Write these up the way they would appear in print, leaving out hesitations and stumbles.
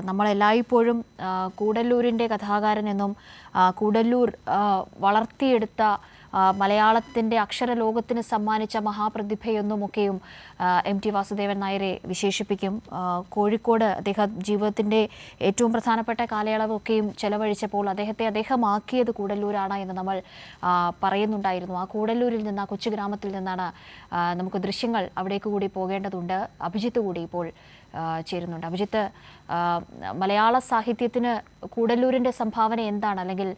നമ്മളെല്ലായ്പ്പോഴും കൂടല്ലൂരിൻ്റെ കഥാകാരൻ എന്നും കൂടല്ലൂർ വളർത്തിയെടുത്ത മലയാളത്തിൻ്റെ അക്ഷരലോകത്തിന് സമ്മാനിച്ച മഹാപ്രതിഭയെന്നുമൊക്കെയും MT വാസുദേവൻ നായരെ വിശേഷിപ്പിക്കും. കോഴിക്കോട് അദ്ദേഹം ജീവിതത്തിൻ്റെ ഏറ്റവും പ്രധാനപ്പെട്ട കാലയളവൊക്കെയും ചെലവഴിച്ചപ്പോൾ അദ്ദേഹമാക്കിയത് കൂടല്ലൂരാണ് എന്ന് നമ്മൾ പറയുന്നുണ്ടായിരുന്നു. ആ കൂടല്ലൂരിൽ നിന്ന്, ആ കൊച്ചു ഗ്രാമത്തിൽ നിന്നാണ് നമുക്ക് ദൃശ്യങ്ങൾ അവിടേക്ക് കൂടി പോകേണ്ടതുണ്ട്. അഭിജിത്ത് കൂടി ഇപ്പോൾ ചേരുന്നുണ്ട്. അഭിജിത്ത്, മലയാള സാഹിത്യത്തിന് കൂടല്ലൂരിൻ്റെ സംഭാവന എന്താണ്, അല്ലെങ്കിൽ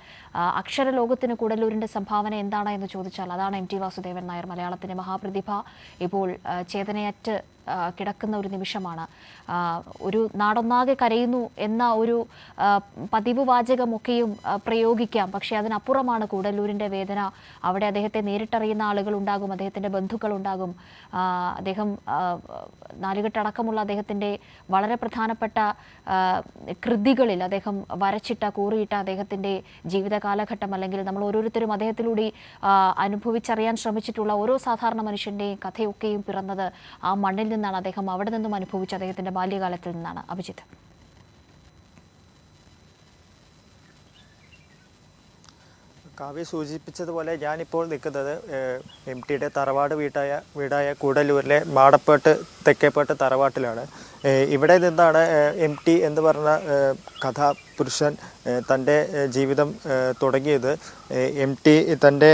അക്ഷരലോകത്തിന് കൂടല്ലൂരിൻ്റെ സംഭാവന എന്താണ് എന്ന് ചോദിച്ചാൽ അതാണ് MT വാസുദേവൻ നായർ. മലയാളത്തിൻ്റെ മഹാപ്രതിഭ ഇപ്പോൾ ചേതനയറ്റ് കിടക്കുന്ന ഒരു നിമിഷമാണ്. ഒരു നാടൊന്നാകെ കരയുന്നു എന്ന ഒരു പതിവ് വാചകമൊക്കെയും പ്രയോഗിക്കാം. പക്ഷേ അതിനപ്പുറമാണ് കൂടല്ലൂരിൻ്റെ വേദന. അവിടെ അദ്ദേഹത്തെ നേരിട്ടറിയുന്ന ആളുകളുണ്ടാകും, അദ്ദേഹത്തിൻ്റെ ബന്ധുക്കളുണ്ടാകും. അദ്ദേഹം നാലുകെട്ടടക്കമുള്ള അദ്ദേഹത്തിൻ്റെ വളരെ പ്രധാനപ്പെട്ട കൃതികളിൽ അദ്ദേഹം വരച്ചിട്ട, കൂറിയിട്ട അദ്ദേഹത്തിൻ്റെ ജീവിത കാലഘട്ടം, അല്ലെങ്കിൽ നമ്മൾ ഓരോരുത്തരും അദ്ദേഹത്തിലൂടെ അനുഭവിച്ചറിയാൻ ശ്രമിച്ചിട്ടുള്ള ഓരോ സാധാരണ മനുഷ്യൻ്റെയും കഥയൊക്കെയും പിറന്നത് ആ മണ്ണിൽ നിന്നാണ്. അദ്ദേഹം അവിടെ നിന്നും അനുഭവിച്ച അദ്ദേഹത്തിൻ്റെ ബാല്യകാലത്തിൽ നിന്നാണ്. അഭിജിത്ത്. കാവ്യ സൂചിപ്പിച്ചതുപോലെ ഞാനിപ്പോൾ നിൽക്കുന്നത് MTയുടെ തറവാട് വീടായ കൂടല്ലൂരിലെ മാടപ്പേട്ട് തെക്കേപ്പേട്ട് തറവാട്ടിലാണ്. ഇവിടെ നിന്നാണ് MT എന്ന് പറഞ്ഞ കഥാപുരുഷൻ തൻ്റെ ജീവിതം തുടങ്ങിയത്. MT തൻ്റെ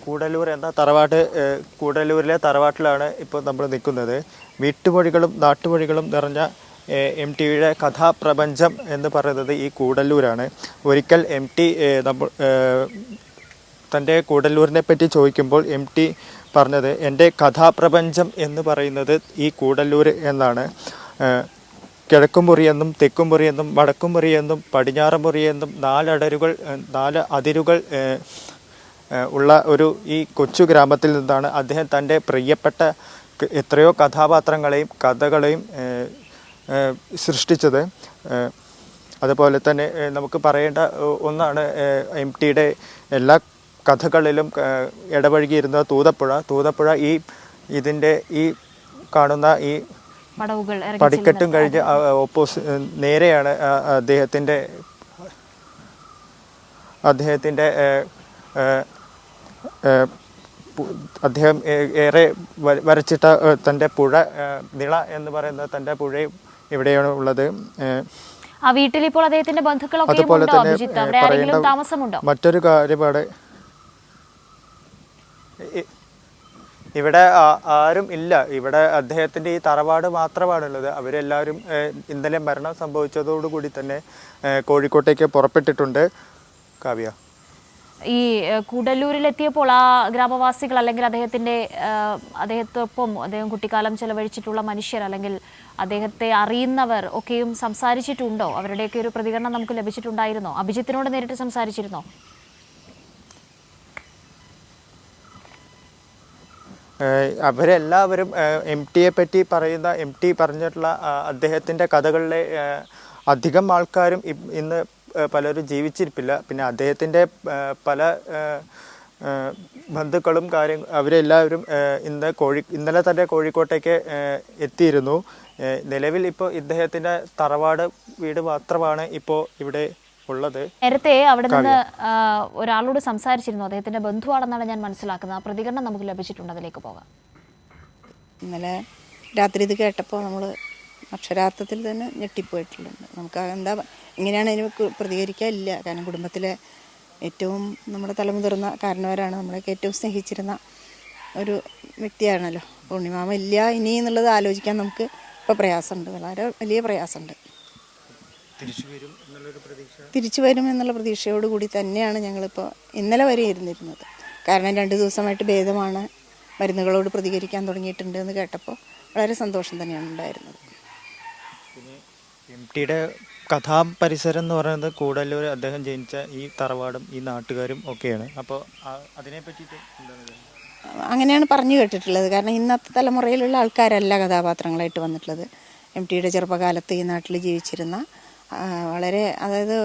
കൂടല്ലൂർ എന്ന കൂടല്ലൂരിലെ തറവാട്ടിലാണ് ഇപ്പോൾ നമ്മൾ നിൽക്കുന്നത്. വീട്ടുമൊഴികളും നാട്ടുമൊഴികളും നിറഞ്ഞ MTയുടെ കഥാപ്രപഞ്ചം എന്ന് പറയുന്നത് ഈ കൂടല്ലൂരാണ്. ഒരിക്കൽ MT തൻ്റെ കൂടല്ലൂരിനെ പറ്റി ചോദിക്കുമ്പോൾ MT പറഞ്ഞത്, എൻ്റെ കഥാപ്രപഞ്ചം എന്ന് പറയുന്നത് ഈ കൂടല്ലൂർ എന്നാണ്. കിഴക്കുമുറിയെന്നും തെക്കുമുറിയെന്നും വടക്കുമുറിയെന്നും പടിഞ്ഞാറുമുറിയെന്നും 4 അതിരുകൾ ഉള്ള ഈ കൊച്ചു ഗ്രാമത്തിൽ നിന്നാണ് അദ്ദേഹം തൻ്റെ പ്രിയപ്പെട്ട എത്രയോ കഥാപാത്രങ്ങളെയും കഥകളെയും സൃഷ്ടിച്ചത്. അതുപോലെ തന്നെ നമുക്ക് പറയേണ്ട ഒന്നാണ് MTയുടെ എല്ലാ കഥകളിലും ഇടപഴകിയിരുന്ന തൂതപ്പുഴ ഇതിൻ്റെ ഈ കാണുന്ന ഈ പടിക്കെട്ടും കഴിഞ്ഞ് നേരെയാണ് അദ്ദേഹം ഏറെ വരച്ചിട്ട തൻ്റെ പുഴ, നിള എന്ന് പറയുന്ന തൻ്റെ പുഴയും ഇവിടെയാണ് ഉള്ളത്. അതുപോലെ തന്നെ മറ്റൊരു കാര്യമാണ്, ഇവിടെ ആരും ഇല്ല. ഇവിടെ അദ്ദേഹത്തിൻ്റെ ഈ തറവാട് മാത്രമാണുള്ളത്. അവരെല്ലാവരും ഇന്നലെ മരണം സംഭവിച്ചതോടുകൂടി തന്നെ കോഴിക്കോട്ടേക്ക് പുറപ്പെട്ടിട്ടുണ്ട്. കാവ്യ, ഈ കൂടല്ലൂരിലെത്തിയപ്പോൾ ആ ഗ്രാമവാസികൾ, അല്ലെങ്കിൽ അദ്ദേഹത്തോടൊപ്പം അദ്ദേഹം കുട്ടിക്കാലം ചെലവഴിച്ചിട്ടുള്ള മനുഷ്യർ, അല്ലെങ്കിൽ അദ്ദേഹത്തെ അറിയുന്നവർ ഒക്കെയും സംസാരിച്ചിട്ടുണ്ടോ? അവരുടെയൊക്കെ ഒരു പ്രതികരണം നമുക്ക് ലഭിച്ചിട്ടുണ്ടായിരുന്നോ? അഭിജിത്തിനോട് നേരിട്ട് സംസാരിച്ചിരുന്നോ? അവരെല്ലാവരും MTയെ പറ്റി MT പറഞ്ഞിട്ടുള്ള അദ്ദേഹത്തിൻ്റെ കഥകളിലെ അധികം ആൾക്കാരും ഇന്ന് പലരും ജീവിച്ചിരിപ്പില്ല. പിന്നെ അദ്ദേഹത്തിൻ്റെ പല ബന്ധുക്കളും അവരെല്ലാവരും ഇന്നലെ തന്നെ കോഴിക്കോട്ടേക്ക് എത്തിയിരുന്നു. നിലവിൽ ഇപ്പോൾ ഇദ്ദേഹത്തിൻ്റെ തറവാട് വീട് മാത്രമാണ് ഇപ്പോൾ ഇവിടെ ഉള്ളത്. നേരത്തെ അവിടെ നിന്ന് ഒരാളോട് സംസാരിച്ചിരുന്നു, അദ്ദേഹത്തിൻ്റെ ബന്ധുവാണെന്നാണ് ഞാൻ മനസ്സിലാക്കുന്നത്. ആ പ്രതികരണം നമുക്ക് ലഭിച്ചിട്ടുണ്ട്, അതിലേക്ക് പോകാം. ഇന്നലെ രാത്രി ഇത് കേട്ടപ്പോൾ നമ്മൾ അക്ഷരാർത്ഥത്തിൽ തന്നെ ഞെട്ടിപ്പോയിട്ടുണ്ട്. നമുക്ക് എങ്ങനെയാണ് അതിന് പ്രതികരിക്കാനില്ല. കാരണം കുടുംബത്തിലെ ഏറ്റവും നമ്മുടെ തലമുതിർന്ന കാരണവരാണ്, നമ്മളൊക്കെ ഏറ്റവും സ്നേഹിച്ചിരുന്ന ഒരു വ്യക്തിയാണല്ലോ. ഉണ്ണിമാമ ഇല്ല ഇനി എന്നുള്ളത് ആലോചിക്കാൻ നമുക്ക് ഇപ്പോൾ പ്രയാസമുണ്ട്, വളരെ വലിയ പ്രയാസമുണ്ട്. തിരിച്ചു വരും എന്നുള്ള പ്രതീക്ഷയോടുകൂടി തന്നെയാണ് ഞങ്ങളിപ്പോൾ ഇന്നലെ വരെ ഇരുന്നിരുന്നത്. കാരണം 2 ദിവസമായിട്ട് ഭേദമാണ്, മരുന്നുകളോട് പ്രതികരിക്കാൻ തുടങ്ങിയിട്ടുണ്ട് എന്ന് കേട്ടപ്പോൾ വളരെ സന്തോഷം തന്നെയാണ് ഉണ്ടായിരുന്നത്. MTയുടെ കഥാപരിസരം എന്ന് പറയുന്നത് കൂടല്ലൂർ, അദ്ദേഹം ജനിച്ച ഈ തറവാടും ഈ നാട്ടുകാരും ഒക്കെയാണ്. അപ്പോൾ അതിനെ പറ്റിയിട്ട് എന്താണ്? അങ്ങനെയാണ് പറഞ്ഞു കേട്ടിട്ടുള്ളത്. കാരണം ഇന്നത്തെ തലമുറയിലുള്ള ആൾക്കാരല്ല കഥാപാത്രങ്ങളായിട്ട് വന്നിട്ടുള്ളത്. MTയുടെ ചെറുപ്പകാലത്ത് ഈ നാട്ടിൽ ജീവിച്ചിരുന്ന വളരെ, അതായത്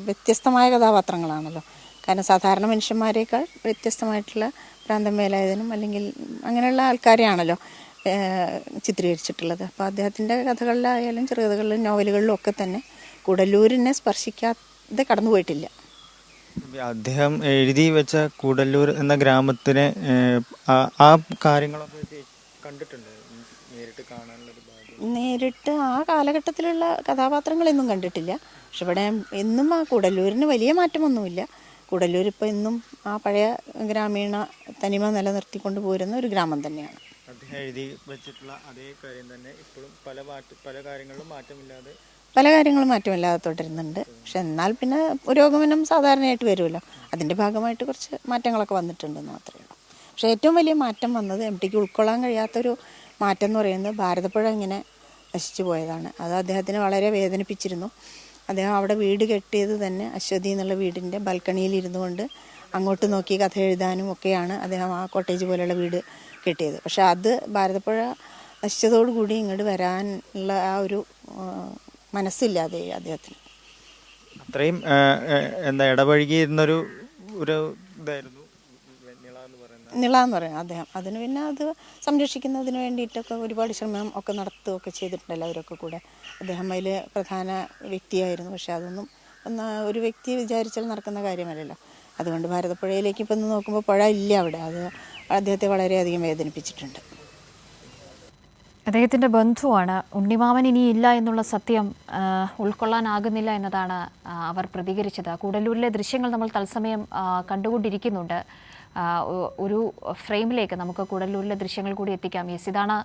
വ്യത്യസ്തമായ കഥാപാത്രങ്ങളാണല്ലോ. കാരണം സാധാരണ മനുഷ്യന്മാരെക്കാൾ വ്യത്യസ്തമായിട്ടുള്ള ഭ്രാന്തൻ വേലായുധനും അല്ലെങ്കിൽ അങ്ങനെയുള്ള ആൾക്കാരെയാണല്ലോ ചിത്രീകരിച്ചിട്ടുള്ളത്. അപ്പോൾ അദ്ദേഹത്തിൻ്റെ കഥകളിലായാലും ചെറുകഥകളിലും നോവലുകളിലും ഒക്കെ തന്നെ കൂടല്ലൂരിനെ സ്പർശിക്കാതെ കടന്നു പോയിട്ടില്ല. അദ്ദേഹം എഴുതി വെച്ച കൂടല്ലൂർ എന്ന ഗ്രാമത്തിനെ ആ കാര്യങ്ങളൊക്കെ കണ്ടിട്ടുണ്ട്, നേരിട്ട് കാണാനുള്ളൊരു ഭാഗ്യം? നേരിട്ട് ആ കാലഘട്ടത്തിലുള്ള കഥാപാത്രങ്ങളൊന്നും കണ്ടിട്ടില്ല. പക്ഷെ ഇവിടെ എന്നും ആ കൂടല്ലൂരിന് വലിയ മാറ്റമൊന്നുമില്ല. കൂടല്ലൂർ ഇപ്പോൾ ഇന്നും ആ പഴയ ഗ്രാമീണ തനിമ നിലനിർത്തിക്കൊണ്ട് പോരുന്ന ഒരു ഗ്രാമം തന്നെയാണ്. അദ്ദേഹം എഴുതി വെച്ചിട്ടുള്ള അതേ കാര്യം തന്നെ ഇപ്പോഴും പല കാര്യങ്ങളിലും മാറ്റമില്ലാതെ തുടരുന്നുണ്ട്. പക്ഷെ എന്നാൽ പിന്നെ പുരോഗമനം സാധാരണയായിട്ട് വരുമല്ലോ, അതിൻ്റെ ഭാഗമായിട്ട് കുറച്ച് മാറ്റങ്ങളൊക്കെ വന്നിട്ടുണ്ടെന്ന് മാത്രമേ ഉള്ളൂ. പക്ഷേ ഏറ്റവും വലിയ മാറ്റം വന്നത് MTക്ക് ഉൾക്കൊള്ളാൻ കഴിയാത്തൊരു മാറ്റം എന്ന് പറയുന്നത് ഭാരതപ്പുഴ ഇങ്ങനെ നശിച്ചു പോയതാണ്. അത് അദ്ദേഹത്തിന് വളരെ വേദനിപ്പിച്ചിരുന്നു. അദ്ദേഹം അവിടെ വീട് കെട്ടിയത് തന്നെ അശ്വതി എന്നുള്ള വീടിൻ്റെ ബാൽക്കണിയിൽ കൊണ്ട് അങ്ങോട്ട് നോക്കി കഥ എഴുതാനും ഒക്കെയാണ് അദ്ദേഹം ആ കോട്ടേജ് പോലെയുള്ള വീട് കെട്ടിയത്. പക്ഷെ അത് ഭാരതപ്പുഴ നശിച്ചതോടുകൂടി ഇങ്ങോട്ട് വരാനുള്ള ആ ഒരു മനസ്സില്ലാതെ അദ്ദേഹത്തിന്. അത്രയും ഇടപഴകിയിരുന്നൊരു ഇതായിരുന്നു നിള എന്ന് പറയുന്നത്. അദ്ദേഹം അതിന് പിന്നെ അത് സംരക്ഷിക്കുന്നതിന് വേണ്ടിയിട്ടൊക്കെ ഒരുപാട് ശ്രമം ഒക്കെ നടത്തുകയൊക്കെ ചെയ്തിട്ടുണ്ടല്ലോ അവരൊക്കെ കൂടെ. അദ്ദേഹം അതിൽ പ്രധാന വ്യക്തിയായിരുന്നു. പക്ഷെ അതൊന്നും ഒരു വ്യക്തി വിചാരിച്ചാൽ നടക്കുന്ന കാര്യമല്ലല്ലോ. അതുകൊണ്ട് ഭാരതപ്പുഴയിലേക്ക് ഇപ്പം നോക്കുമ്പോൾ പുഴ ഇല്ല അവിടെ. അത് അദ്ദേഹത്തെ വളരെയധികം വേദനിപ്പിച്ചിട്ടുണ്ട്. അദ്ദേഹത്തിൻ്റെ ബന്ധുവാണ് ഉണ്ണിമാമൻ ഇനിയില്ല എന്നുള്ള സത്യം ഉൾക്കൊള്ളാനാകുന്നില്ല എന്നതാണ് അവർ പ്രതികരിച്ചത്. കൂടല്ലൂരിലെ ദൃശ്യങ്ങൾ നമ്മൾ തത്സമയം കണ്ടുകൊണ്ടിരിക്കുന്നുണ്ട്. ഒരു ഫ്രെയിമിലേക്ക് നമുക്ക് കൂടല്ലൂരിലെ ദൃശ്യങ്ങൾ കൂടി എത്തിക്കാം. യെസ്, ഇതാണ്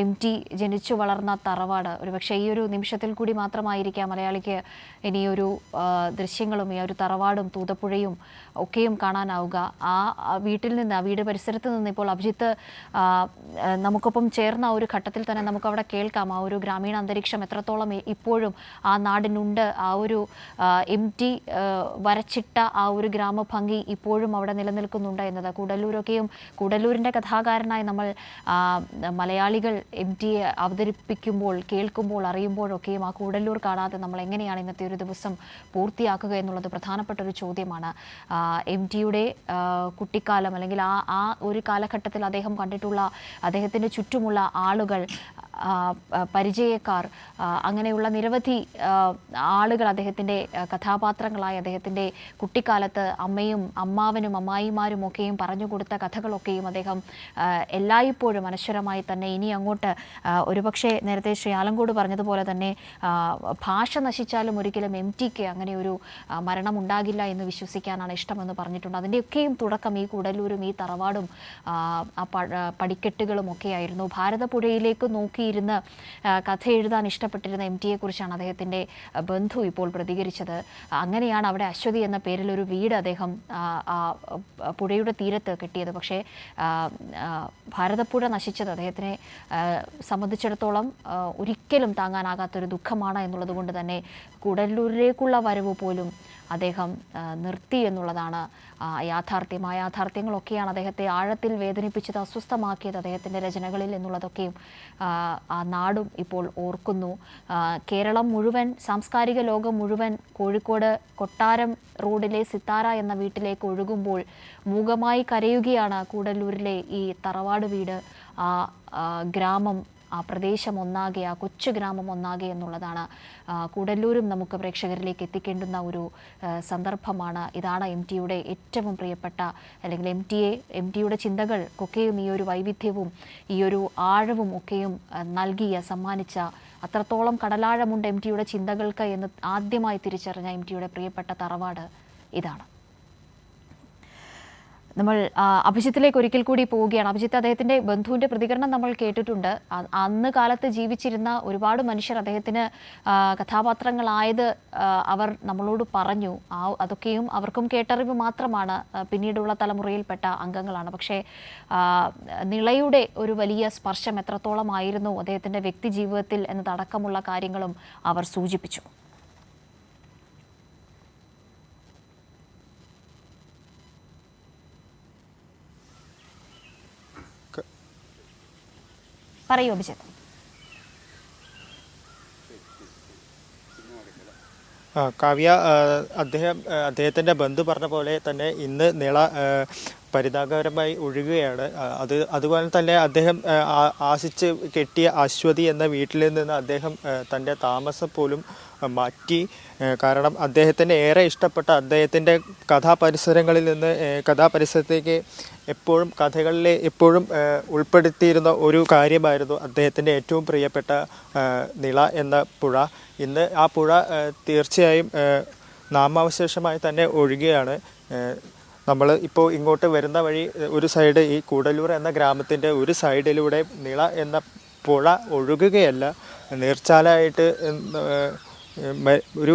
MT ജനിച്ചു വളർന്ന തറവാട്. ഒരുപക്ഷെ ഈ ഒരു നിമിഷത്തിൽ കൂടി മാത്രമായിരിക്കാം മലയാളിക്ക് ഇനിയൊരു ദൃശ്യങ്ങളും ഈ ഒരു തറവാടും തൂതപ്പുഴയും ഒക്കെയും കാണാനാവുക. ആ വീട്ടിൽ നിന്ന്, ആ വീട് പരിസരത്ത് നിന്ന് ഇപ്പോൾ അഭിജിത്ത് നമുക്കൊപ്പം ചേർന്ന ഒരു ഘട്ടത്തിൽ തന്നെ നമുക്കവിടെ കേൾക്കാം ആ ഒരു ഗ്രാമീണ അന്തരീക്ഷം എത്രത്തോളം ഇപ്പോഴും ആ നാടിനുണ്ട്. ആ ഒരു MT വരച്ചിട്ട ആ ഒരു ഗ്രാമഭംഗി ഇപ്പോഴും അവിടെ നിലനിൽക്കുന്നുണ്ട് എന്നത്. കൂടല്ലൂരിൻ്റെ കഥാകാരനായി നമ്മൾ മലയാളികൾ MTയെ അവതരിപ്പിക്കുമ്പോൾ, കേൾക്കുമ്പോൾ, അറിയുമ്പോഴൊക്കെയും ആ കൂടല്ലൂർ കാണാതെ നമ്മൾ എങ്ങനെയാണ് ഇന്നത്തെ ഒരു ദിവസം പൂർത്തിയാക്കുക എന്നുള്ളത് പ്രധാനപ്പെട്ട ഒരു ചോദ്യമാണ്. MTയുടെ കുട്ടിക്കാലം അല്ലെങ്കിൽ ആ ഒരു കാലഘട്ടത്തിൽ അദ്ദേഹം കണ്ടിട്ടുള്ള അദ്ദേഹത്തിൻ്റെ ചുറ്റുമുള്ള ആളുകൾ, പരിചയക്കാർ, അങ്ങനെയുള്ള നിരവധി ആളുകൾ അദ്ദേഹത്തിൻ്റെ കഥാപാത്രങ്ങളായി അദ്ദേഹത്തിൻ്റെ കുട്ടിക്കാലത്ത് അമ്മയും അമ്മാവനും അമ്മായിമാരും ഒക്കെയും പറഞ്ഞുകൊടുത്ത കഥകളൊക്കെയും അദ്ദേഹം എല്ലായ്പ്പോഴും അനശ്വരമായി തന്നെ ഇനി അങ്ങോട്ട് ഒരുപക്ഷെ നേരത്തെ ശ്രീ ആലങ്കോട് പറഞ്ഞതുപോലെ തന്നെ ഭാഷ നശിച്ചാലും ഒരിക്കലും MTക്ക് അങ്ങനെ ഒരു മരണം ഉണ്ടാകില്ല എന്ന് വിശ്വസിക്കാനാണ് ഇഷ്ടമെന്ന് പറഞ്ഞിട്ടുണ്ട്. അതിൻ്റെയൊക്കെയും തുടക്കം ഈ കൂടല്ലൂരും ഈ തറവാടും ആ പടിക്കെട്ടുകളും ഒക്കെയായിരുന്നു. ഭാരതപ്പുഴയിലേക്ക് നോക്കിയിരുന്ന് കഥ എഴുതാൻ ഇഷ്ടപ്പെട്ടിരുന്ന MTയെക്കുറിച്ചാണ് അദ്ദേഹത്തിൻ്റെ ബന്ധു ഇപ്പോൾ പ്രതികരിച്ചത്. അങ്ങനെയാണ് അവിടെ അശ്വതി എന്ന പേരിൽ ഒരു വീട് അദ്ദേഹം പുഴയുടെ തീരത്ത് കെട്ടിയത്. പക്ഷേ ഭാരതപ്പുഴ നശിച്ചത് അദ്ദേഹത്തിനെ സംബന്ധിച്ചിടത്തോളം ഒരിക്കലും താങ്ങാനാകാത്തൊരു ദുഃഖമാണ് എന്നുള്ളത് കൊണ്ട് തന്നെ കൂടല്ലൂരിലേക്കുള്ള വരവ് പോലും അദ്ദേഹം നിർത്തി എന്നുള്ളതാണ് യാഥാർത്ഥ്യം. ആ യാഥാർത്ഥ്യങ്ങളൊക്കെയാണ് അദ്ദേഹത്തെ ആഴത്തിൽ വേദനിപ്പിച്ചത്, അസ്വസ്ഥമാക്കിയത് അദ്ദേഹത്തിൻ്റെ രചനകളിൽ എന്നുള്ളതൊക്കെയും ആ നാടും ഇപ്പോൾ ഓർക്കുന്നു. കേരളം മുഴുവൻ, സാംസ്കാരിക ലോകം മുഴുവൻ കോഴിക്കോട് കൊട്ടാരം റോഡിലെ സിത്താര എന്ന വീട്ടിലേക്ക് ഒഴുകുമ്പോൾ മൂകമായി കരയുകയാണ് കൂടല്ലൂരിലെ ഈ തറവാട് വീട്, ആ ഗ്രാമം, ആ പ്രദേശം ഒന്നാകെ, ആ കൊച്ചു ഗ്രാമം ഒന്നാകെ എന്നുള്ളതാണ്. കൂടല്ലൂരും നമുക്ക് പ്രേക്ഷകരിലേക്ക് എത്തിക്കേണ്ടുന്ന ഒരു സന്ദർഭമാണ്. ഇതാണ് MTയുടെ ഏറ്റവും പ്രിയപ്പെട്ട, അല്ലെങ്കിൽ MTയുടെ ചിന്തകൾക്കൊക്കെയും ഈ ഒരു വൈവിധ്യവും ഈ ഒരു ആഴവും ഒക്കെയും സമ്മാനിച്ച, അത്രത്തോളം കടലാഴമുണ്ട് MTയുടെ ചിന്തകൾക്ക് എന്ന് ആദ്യമായി തിരിച്ചറിഞ്ഞ MTയുടെ പ്രിയപ്പെട്ട തറവാട് ഇതാണ്. നമ്മൾ അഭിജിത്തിലേക്ക് ഒരിക്കൽ കൂടി പോവുകയാണ്. അഭിജിത്ത്, അദ്ദേഹത്തിൻ്റെ ബന്ധുവിൻ്റെ പ്രതികരണം നമ്മൾ കേട്ടിട്ടുണ്ട്. അന്ന് കാലത്ത് ജീവിച്ചിരുന്ന ഒരുപാട് മനുഷ്യർ അദ്ദേഹത്തിന് കഥാപാത്രങ്ങളായത് അവർ നമ്മളോട് പറഞ്ഞു. അതൊക്കെയും അവർക്കും കേട്ടറിവ് മാത്രമാണ്, പിന്നീടുള്ള തലമുറയിൽപ്പെട്ട അംഗങ്ങളാണ്. പക്ഷേ നിളയുടെ ഒരു വലിയ സ്പർശം എത്രത്തോളമായിരുന്നു അദ്ദേഹത്തിൻ്റെ വ്യക്തി ജീവിതത്തിൽ എന്നതടക്കമുള്ള കാര്യങ്ങളും അവർ സൂചിപ്പിച്ചു. പറയൂ അഭിജിത്ത്. കാവ്യ, അദ്ദേഹത്തിൻ്റെ ബന്ധു പറഞ്ഞ പോലെ തന്നെ ഇന്ന് നിള പരിതാപകരമായി ഒഴുകുകയാണ്. അതുപോലെ തന്നെ അദ്ദേഹം ആശിച്ച് കെട്ടിയ അശ്വതി എന്ന വീട്ടിൽ നിന്ന് അദ്ദേഹം തൻ്റെ താമസം പോലും മാറ്റി. കാരണം അദ്ദേഹത്തിന് ഏറെ ഇഷ്ടപ്പെട്ട അദ്ദേഹത്തിൻ്റെ കഥാപരിസരങ്ങളിൽ നിന്ന് കഥാപരിസരത്തേക്ക് എപ്പോഴും കഥകളിൽ എപ്പോഴും ഉൾപ്പെടുത്തിയിരുന്ന ഒരു കാര്യമായിരുന്നു അദ്ദേഹത്തിൻ്റെ ഏറ്റവും പ്രിയപ്പെട്ട നിള എന്ന പുഴ. ഇന്ന് ആ പുഴ തീർച്ചയായും നാമാവശേഷമായി തന്നെ ഒഴുകുകയാണ്. നമ്മൾ ഇപ്പോൾ ഇങ്ങോട്ട് വരുന്ന വഴി ഒരു സൈഡ് ഈ കൂടല്ലൂർ എന്ന ഗ്രാമത്തിൻ്റെ ഒരു സൈഡിലൂടെ നിള എന്ന പുഴ ഒഴുകുകയല്ല, നീർച്ചാലായിട്ട് ഒരു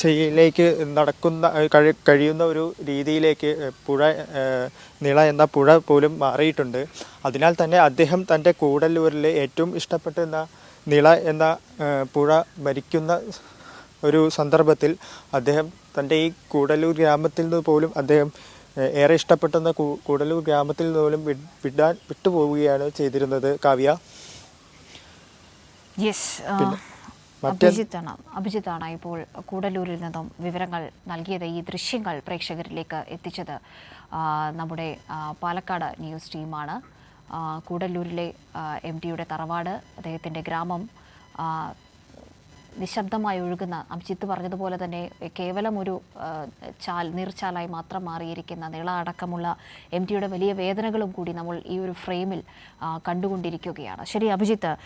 ശൈലിയിലേക്ക് നടക്കുന്ന കഴിയുന്ന ഒരു രീതിയിലേക്ക് നിള എന്ന പുഴ പോലും മാറിയിട്ടുണ്ട്. അതിനാൽ തന്നെ അദ്ദേഹം തൻ്റെ കൂടല്ലൂരിൽ ഏറ്റവും ഇഷ്ടപ്പെട്ടുന്ന നിള എന്ന പുഴ മരിക്കുന്ന ഒരു സന്ദർഭത്തിൽ അദ്ദേഹം തൻ്റെ ഈ കൂടല്ലൂർ ഗ്രാമത്തിൽ നിന്ന് പോലും അദ്ദേഹം ഏറെ ഇഷ്ടപ്പെടുന്ന കൂടല്ലൂർ ഗ്രാമത്തിൽ നിന്ന് പോലും വിട്ടുപോവുകയാണ് ചെയ്തിരുന്നത്. കാവ്യ, യെസ്, അഭിജിത്താണ് ഇപ്പോൾ കൂടല്ലൂരിൽ നിന്നും വിവരങ്ങൾ നൽകിയത്. ഈ ദൃശ്യങ്ങൾ പ്രേക്ഷകരിലേക്ക് എത്തിച്ചത് നമ്മുടെ പാലക്കാട് ന്യൂസ് ടീമാണ്. കൂടല്ലൂരിലെ MTയുടെ തറവാട്, അദ്ദേഹത്തിൻ്റെ ഗ്രാമം നിശബ്ദമായി ഒഴുകുന്ന, അഭിജിത്ത് പറഞ്ഞതുപോലെ തന്നെ കേവലം ഒരു നീർച്ചാലായി മാത്രം മാറിയിരിക്കുന്ന നിള അടക്കമുള്ള MTയുടെ വലിയ വേദനകളും കൂടി നമ്മൾ ഈ ഒരു ഫ്രെയിമിൽ കണ്ടുകൊണ്ടിരിക്കുകയാണ്. ശരി അഭിജിത്ത്.